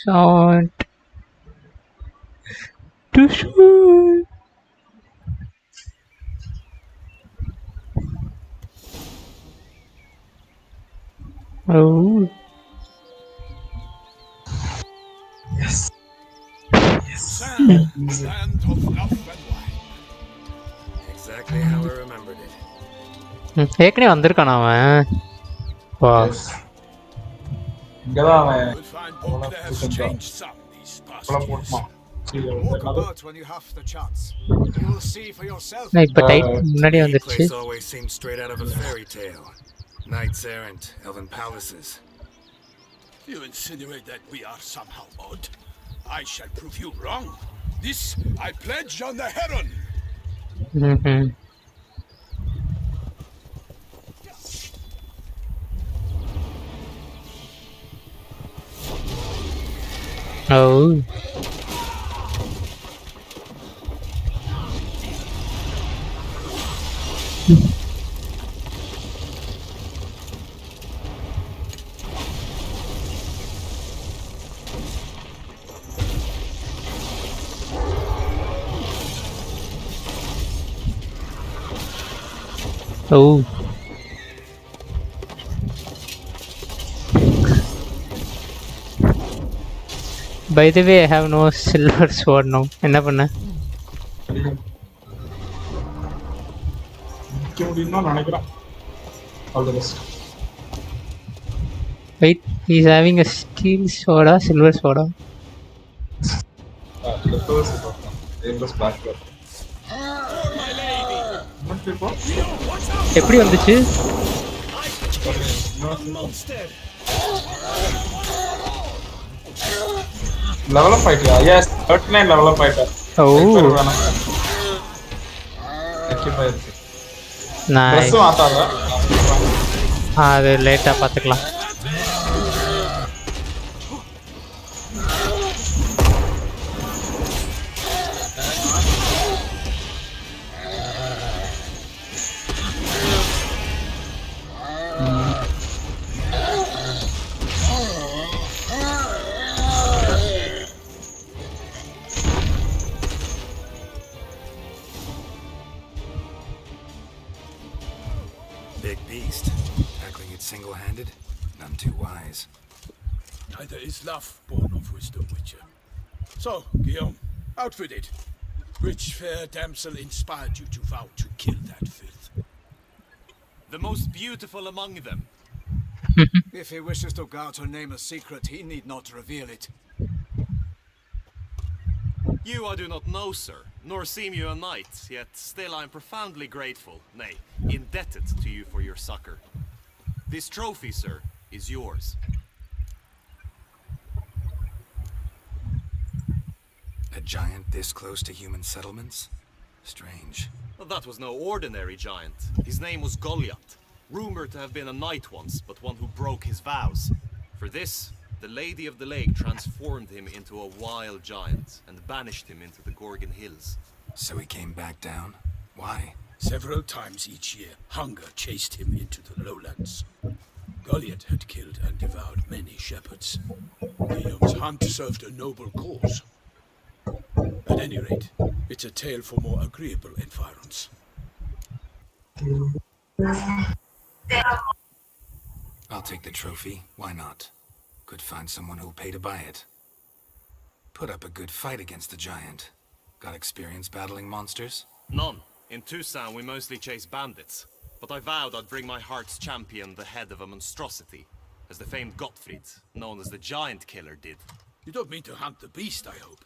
Toussaint. Toussaint. Oh. Yes. Toussaint, land of love and wine. Exactly how I remembered it. ஏற்கனவே வந்திருக்கானா அவன்? வா. Yes. இங்கதான் அவன் You will find Beauclair has changed some these past years. போட்டுமா Walk about when you have the chance. You will see for yourself. இப்ப type முன்னாடி The வந்துருச்சு. place always seems straight out of a fairy tale. Knights errant, elven palaces. You insinuate that we are somehow odd. I shall prove you wrong. This I pledge on the Heron. Oh. Oh. By the way, I have no silver sword now. என்ன பண்ண? முடியும்னு நினைக்கிறேன். All the best. Wait, he's having a steel sword or silver sword? எப்படி வந்துச்சு? Level up ஆயிட்டியா? Yes, 39 level up ஆயிட்டேன். Nice. மாத்தாத. அது லேட்டா பாத்துக்கலாம். Big beast. Tackling it single-handed? None too wise. Neither is love born of wisdom, Witcher. So, Guillaume, outfitted. Which fair damsel inspired you to vow to kill that filth? The most beautiful among them. If he wishes to guard her name a secret, he need not reveal it. You I do not know, sir, nor seem you a knight, yet still I am profoundly grateful, nay, indebted to you for your succor. This trophy, sir, is yours. A giant this close to human settlements? Strange. Well, that was no ordinary giant. His name was Goliath, rumored to have been a knight once, but one who broke his vows. For this, the Lady of the Lake transformed him into a wild giant and banished him into the Gorgon Hills. So he came back down? Why? Several times each year, hunger chased him into the lowlands. Goliath had killed and devoured many shepherds. Guillaume's hunt served a noble cause. At any rate, it's a tale for more agreeable environs. I'll take the trophy. Why not? Could find someone who'll pay to buy it. Put up a good fight against the giant. Got experience battling monsters? None. In Toussaint we mostly chase bandits. But I vowed I'd bring my heart's champion the head of a monstrosity, as the famed Gottfried, known as the Giant Killer, did. You don't mean to hunt the beast, I hope.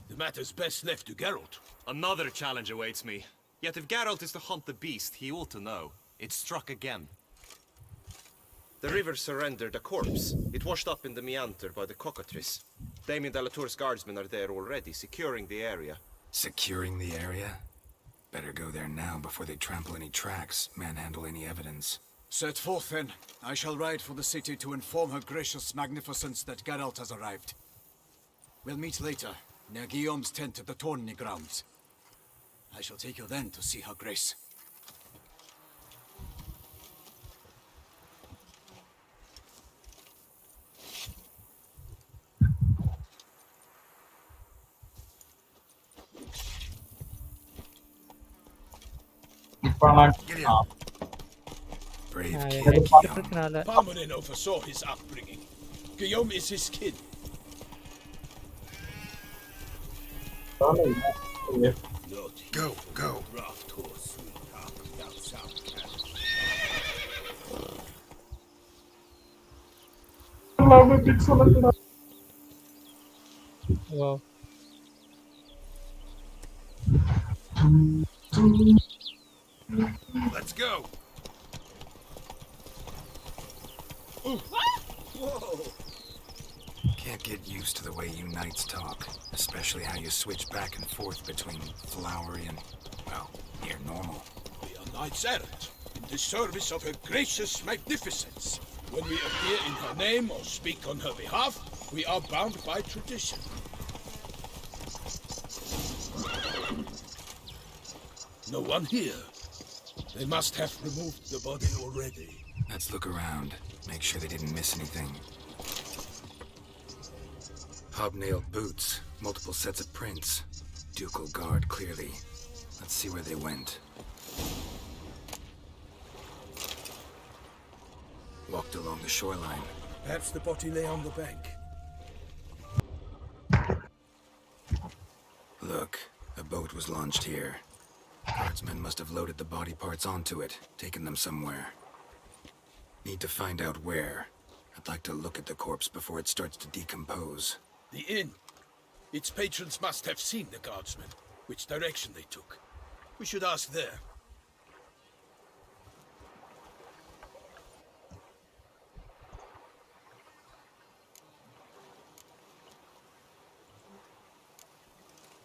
The matter's best left to Geralt. Another challenge awaits me. Yet if Geralt is to hunt the beast, he ought to know. It struck again. The river surrendered a corpse. It washed up in the meander by the cockatrice. Damien de la Tour's guardsmen are there already, securing the area. Securing the area? Better go there now before they trample any tracks, manhandle any evidence. Set forth then. I shall ride for the city to inform her gracious magnificence that Geralt has arrived. We'll meet later, near Guillaume's tent at the Tourney grounds. I shall take you then to see her grace. Get in. Ah, Brave Ah, kid, yeah. Guillaume. Palmerin oversaw his upbringing. Guillaume is his kid. yeah. Go, go. Draft horse will talk down south. Wow. Let's go. Whoa! Can't get used to the way you knights talk, especially how you switch back and forth between flowery and, well, near normal. We are knights errant, in the service of her gracious magnificence. When we appear in her name or speak on her behalf, we are bound by tradition. No one here. They must have removed the body already. Let's look around, make sure they didn't miss anything. Hobnailed boots, multiple sets of prints. Ducal guard, clearly. Let's see where they went. Walked along the shoreline. Perhaps the body lay on the bank. Look, a boat was launched here. Guardsmen must have loaded the body parts onto it, taken them somewhere. Need to find out where. I'd like to look at the corpse before it starts to decompose. The inn. Its patrons must have seen the guardsmen, which direction they took. We should ask there.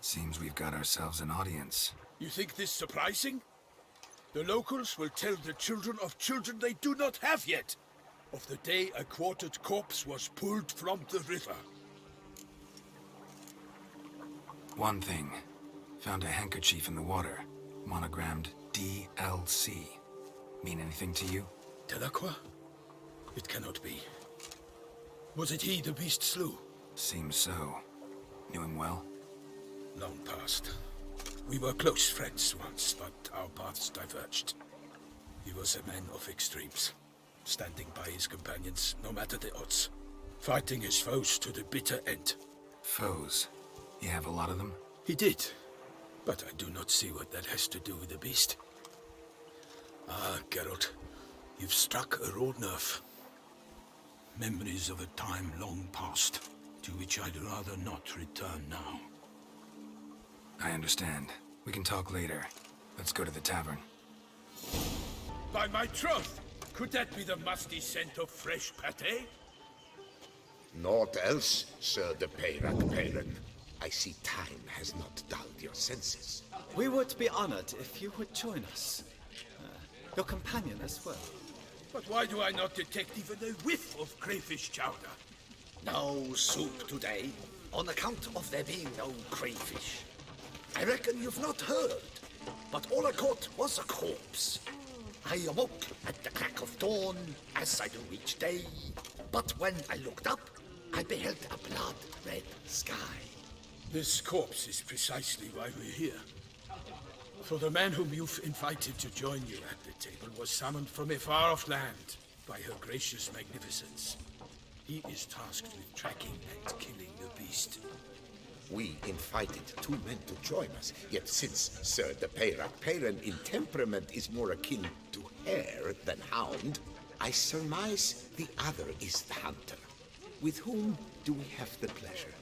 Seems we've got ourselves an audience. You think this surprising? The locals will tell the children of children they do not have yet, of the day a quartered corpse was pulled from the river. One thing. Found a handkerchief in the water. Monogrammed DLC. Mean anything to you? Delacroix? It cannot be. Was it he the beast slew? Seems so. Knew him well? Long past. We were close friends once, but our paths diverged. He was a man of extremes, standing by his companions no matter the odds, fighting his foes to the bitter end. Foes? You have a lot of them? He did, but I do not see what that has to do with the beast. Ah, Geralt, you've struck a raw nerve. Memories of a time long past, to which I'd rather not return now. I understand. We can talk later. Let's go to the tavern. By my troth, could that be the musty scent of fresh pâté? Naught else, Sir de Peyrac. I see time has not dulled your senses. We would be honored if you would join us. Your companion as well. But why do I not detect even a whiff of crayfish chowder? No soup today, on account of there being no crayfish. I reckon you've not heard, but all I caught was a corpse. I awoke at the crack of dawn, as I do each day, but when I looked up, I beheld a blood-red sky. This corpse is precisely why we're here. For the man whom you've invited to join you at the table was summoned from a far-off land by her gracious magnificence. He is tasked with tracking and killing the beast. We invited two men to join us, yet since Sir de Peyrac in temperament is more akin to hare than hound, I surmise the other is the hunter. With whom do we have the pleasure?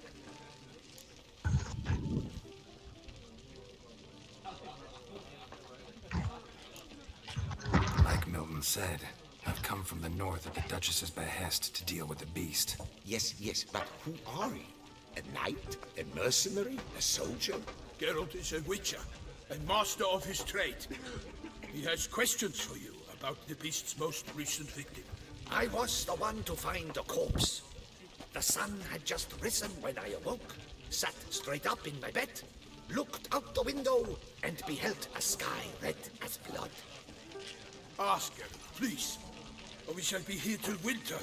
Like Milton said, I've come from the north at the Duchess's behest to deal with the beast. Yes, but who are you? A knight? A mercenary? A soldier? Geralt is a witcher and master of his trade. He has questions for you about the beast's most recent victim. I was the one to find the corpse. The sun had just risen when I awoke, sat straight up in my bed, looked out the window, and beheld a sky red as blood. Ask Geralt, please, or we shall be here till winter.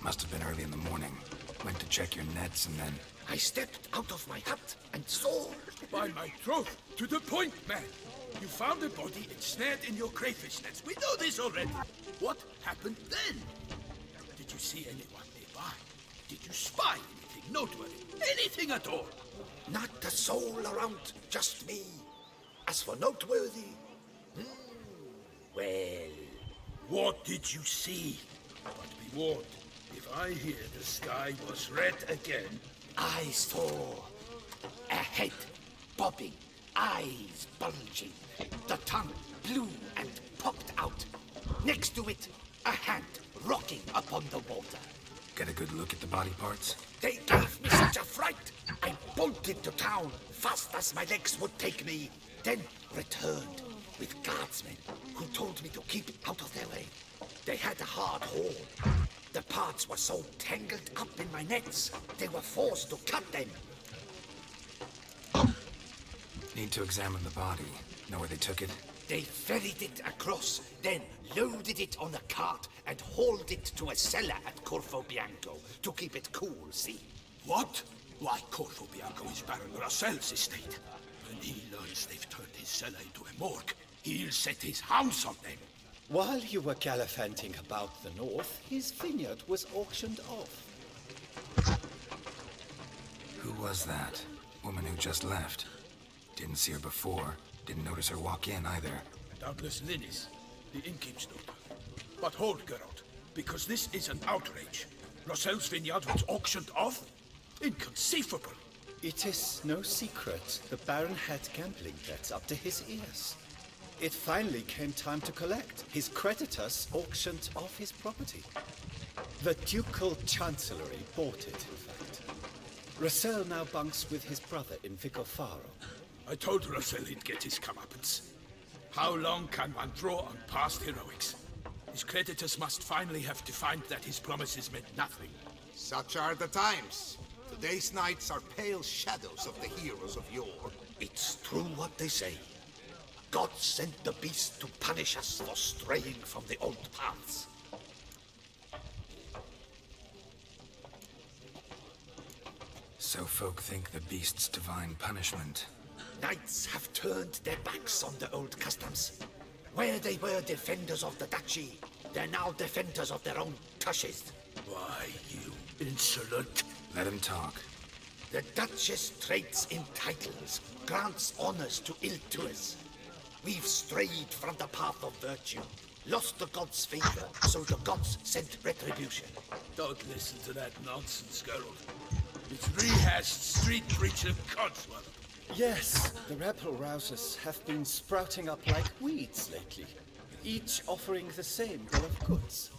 Must have been early in the morning. Went to check your nets and then... I stepped out of my hut and saw... By my troth, to the point, man. You found a body ensnared in your crayfish nets. We know this already. What happened then? Did you see anyone nearby? Did you spy anything noteworthy? Anything at all? Not a soul around, just me. As for noteworthy... well... What did you see? But be warned, if I hear the sky was red again... I saw a head bobbing, eyes bulging, the tongue blue and popped out. Next to it, a hand rocking upon the water. Get a good look at the body parts? They gave me such a fright. I bolted to town fast as my legs would take me, then returned with guardsmen who told me to keep out of their way. They had a hard haul. The parts were so tangled up in my nets, they were forced to cut them. Need to examine the body. Know where they took it? They ferried it across, then loaded it on a cart and hauled it to a cellar at Corvo Bianco to keep it cool, see? What? Why, Corvo Bianco is Baron Russell's estate. When he learns they've turned his cellar into a morgue, he'll set his hounds on them. While you were gallivanting about the north, his vineyard was auctioned off. Who was that? Woman who just left. Didn't see her before. Didn't notice her walk in either. Doubtless Linnis, the innkeep's daughter. But hold, Geralt, because this is an outrage. Russell's vineyard was auctioned off? Inconceivable! It is no secret the Baron had gambling debts up to his ears. It finally came time to collect. His creditors auctioned off his property. The Ducal Chancellery bought it, in fact. Russell now bunks with his brother in Vicofaro. I told Russell he'd get his comeuppance. How long can one draw on past heroics? His creditors must finally have defined that his promises meant nothing. Such are the times. Today's knights are pale shadows of the heroes of yore. It's true what they say. God sent the beast to punish us for straying from the old paths. So folk think the beast's divine punishment. Knights have turned their backs on the old customs. Where they were defenders of the duchy, they're now defenders of their own tushes. Why, you insolent... Let him talk. The Duchess trades in titles, grants honors to ill-doers. We've strayed from the path of virtue, lost the gods' favor, so the gods sent retribution. Don't listen to that nonsense, Geralt. It's rehashed street preacher codswallop. Yes, the rebel rousers have been sprouting up like weeds lately, each offering the same bill of goods.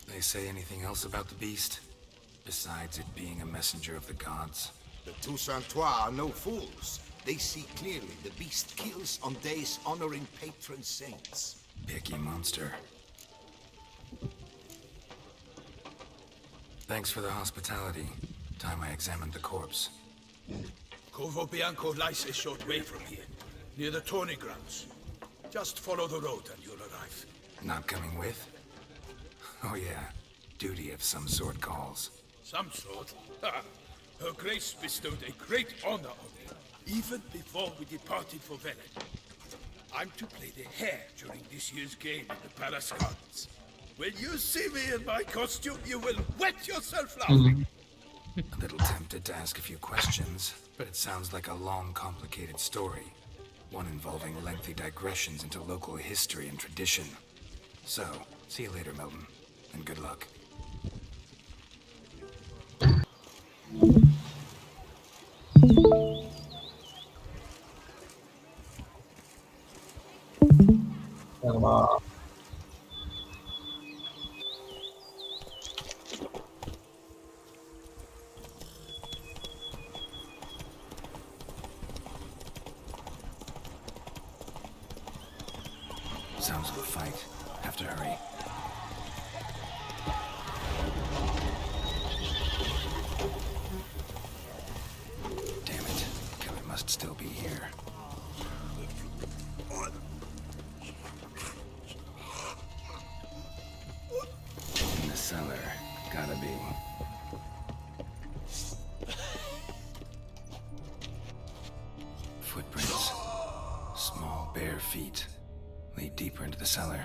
They say anything else about the beast? Besides it being a messenger of the gods? The Toussaint are no fools. They see clearly the beast kills on days honoring patron saints. Picky monster. Thanks for the hospitality. Time I examined the corpse. Corvo Bianco lies a short way from here, near the tourney grounds. Just follow the road and you'll arrive. Not coming with? Oh yeah, duty of some sort calls. Some sort? Ha! Her Grace bestowed a great honor on me, even before we departed for Velen. I'm to play the hare during this year's game in the Palace Gardens. When you see me in my costume, you will wet yourself laughing. A little tempted to ask a few questions, but it sounds like a long, complicated story. One involving lengthy digressions into local history and tradition. So, see you later, Milton, and good luck. Sounds like a fight. Have to hurry. Damn it. Killer must still be here. Footprints. Small, bare feet lead deeper into the cellar.